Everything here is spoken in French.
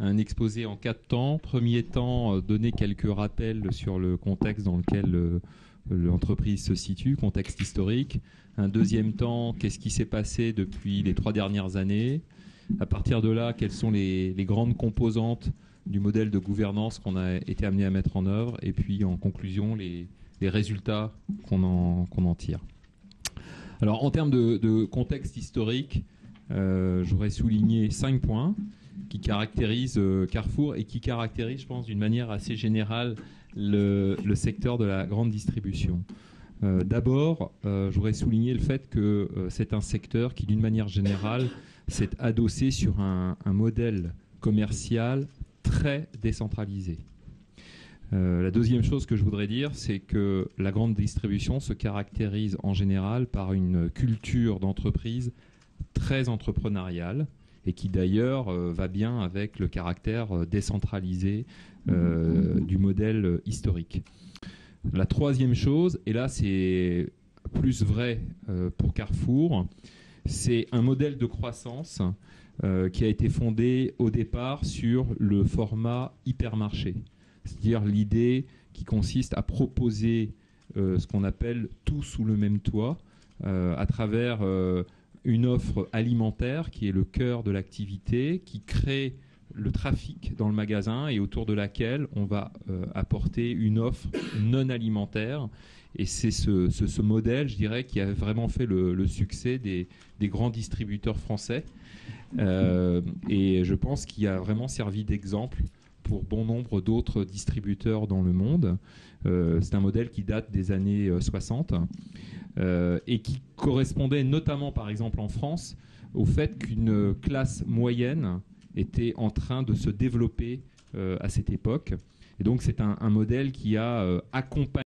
un exposé en 4 temps. Premier temps, donner quelques rappels sur le contexte dans lequel l'entreprise se situe, contexte historique. Un deuxième temps, qu'est-ce qui s'est passé depuis les 3 dernières années. À partir de là, quelles sont les grandes composantes du modèle de gouvernance qu'on a été amené à mettre en œuvre. Et puis, en conclusion, les résultats qu'on en tire. Alors, en termes de contexte historique, j'aurais souligné 5 points qui caractérisent Carrefour et qui caractérisent, je pense, d'une manière assez générale le secteur de la grande distribution. D'abord, j'aurais souligné le fait que c'est un secteur qui, d'une manière générale, s'est adossé sur un modèle commercial très décentralisé. La deuxième chose que je voudrais dire, c'est que la grande distribution se caractérise en général par une culture d'entreprise très entrepreneuriale et qui d'ailleurs va bien avec le caractère décentralisé du modèle historique. La troisième chose, et là c'est plus vrai pour Carrefour, c'est un modèle de croissance qui a été fondé au départ sur le format hypermarché. C'est-à-dire l'idée qui consiste à proposer ce qu'on appelle tout sous le même toit à travers une offre alimentaire qui est le cœur de l'activité, qui crée le trafic dans le magasin et autour de laquelle on va apporter une offre non alimentaire. Et c'est ce modèle, je dirais, qui a vraiment fait le succès des grands distributeurs français. Et je pense qu'il a vraiment servi d'exemple pour bon nombre d'autres distributeurs dans le monde. C'est un modèle qui date des années 60 et qui correspondait notamment, par exemple en France, au fait qu'une classe moyenne était en train de se développer à cette époque. Et donc c'est un modèle qui a accompagné